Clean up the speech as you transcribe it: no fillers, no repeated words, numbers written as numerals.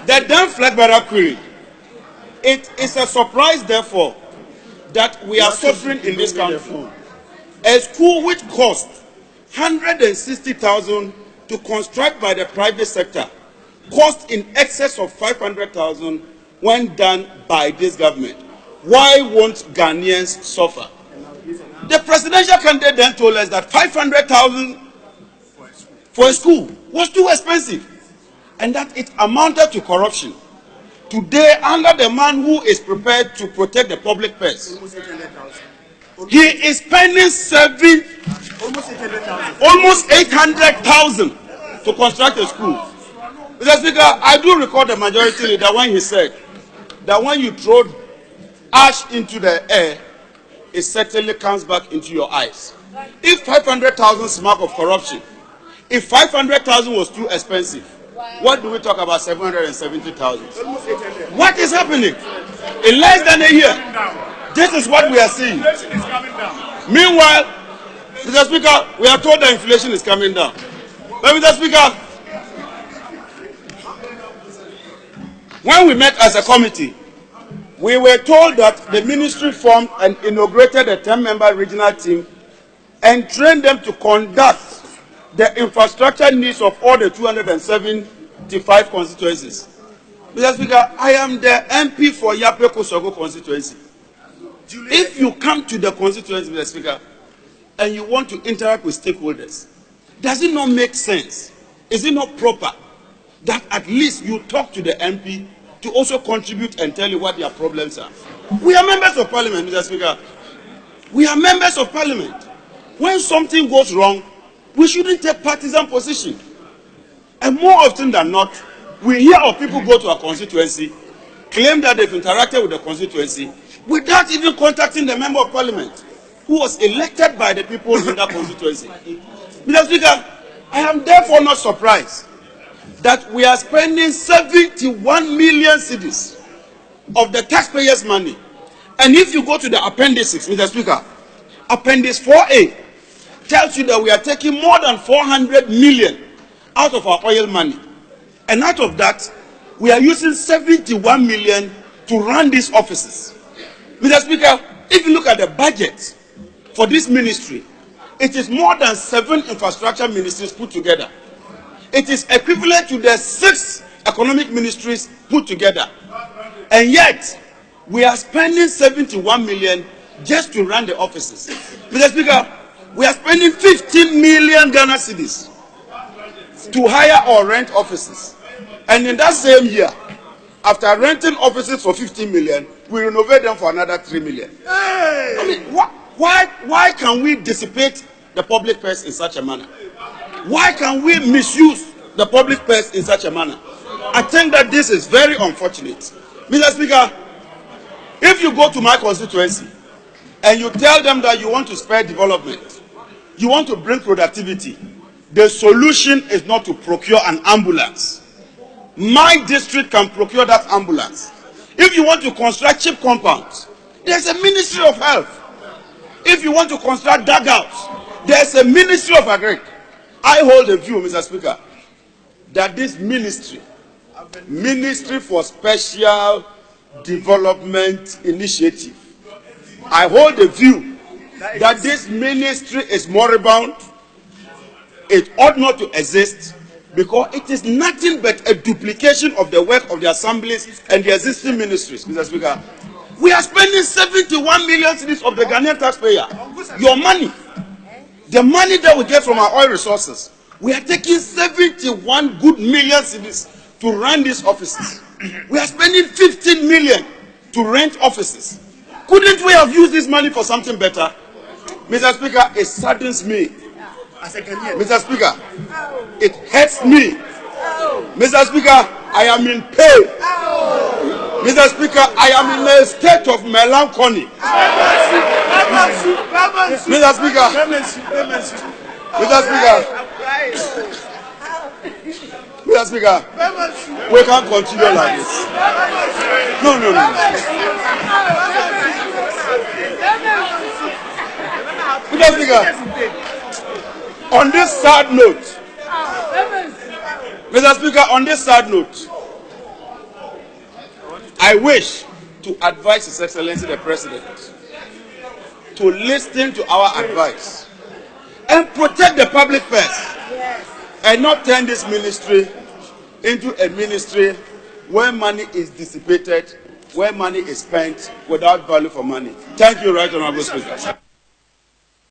The Dan Flegbara query. It is a surprise, therefore, that we are suffering in this country. A school which cost 160,000 to construct by the private sector cost in excess of 500,000 when done by this government. Why won't Ghanaians suffer? The presidential candidate then told us that 500,000 for a school was too expensive and that it amounted to corruption. Today, under the man who is prepared to protect the public purse, he is spending almost 800,000 to construct a school. Mr. Speaker, I do recall the majority leader when he said that when you throw ash into the air, it certainly comes back into your eyes. If 500,000 is mark of corruption, if 500,000 was too expensive, what do we talk about 770,000? What is happening? In less than a year, this is what we are seeing. Meanwhile, Mr. Speaker, we are told that inflation is coming down. But Mr. Speaker, when we met as a committee, we were told that the ministry formed and inaugurated a 10-member regional team and trained them to conduct the infrastructure needs of all the 275 constituencies. Mr. Speaker, I am the MP for Yape Kosogo constituency. If you come to the constituency, Mr. Speaker, and you want to interact with stakeholders, does it not make sense? Is it not proper that at least you talk to the MP to also contribute and tell you what their problems are? We are members of parliament, Mr. Speaker. We are members of parliament. When something goes wrong, we shouldn't take partisan position. And more often than not, we hear of people go to a constituency, claim that they've interacted with the constituency, without even contacting the member of parliament who was elected by the people in that constituency. Mr. Speaker, I am therefore not surprised that we are spending 71 million cedis of the taxpayers' money. And if you go to the appendices, Mr. Speaker, Appendix 4A tells you that we are taking more than 400 million out of our oil money. And out of that, we are using 71 million to run these offices. Mr. Speaker, if you look at the budget for this ministry, it is more than 7 infrastructure ministries put together. It is equivalent to the 6 economic ministries put together. And yet, we are spending 71 million just to run the offices. Mr. Speaker, we are spending 15 million Ghana cedis to hire or rent offices. And in that same year, after renting offices for 15 million, we renovate them for another 3 million. I mean, why can we dissipate the public purse in such a manner? Why can we misuse the public purse in such a manner? I think that this is very unfortunate. Mr. Speaker, if you go to my constituency and you tell them that you want to spur development, you want to bring productivity, the solution is not to procure an ambulance. My district can procure that ambulance. If you want to construct cheap compounds, there's a Ministry of Health. If you want to construct dugouts, there's a Ministry of Agric. I hold a view, Mr. Speaker, that this Ministry for Special Development Initiative, I hold a view that this ministry is moribund. It ought not to exist because it is nothing but a duplication of the work of the assemblies and the existing ministries. Mr. Speaker, we are spending 71 million cedis of the Ghanaian taxpayer. Your money, the money that we get from our oil resources, we are taking 71 good million cedis to run these offices. We are spending 15 million to rent offices. Couldn't we have used this money for something better? Mr. Speaker, it saddens me. Mr. Speaker, it hurts me. Mr. Speaker, I am in pain. Mr. Speaker, I am in a state of melancholy. Mr. Speaker, we can't continue like this. No. Mr. Speaker, on this sad note, I wish to advise His Excellency the President to listen to our advice and protect the public first, and not turn this ministry into a ministry where money is dissipated, where money is spent without value for money. Thank you, Right Honorable Speaker.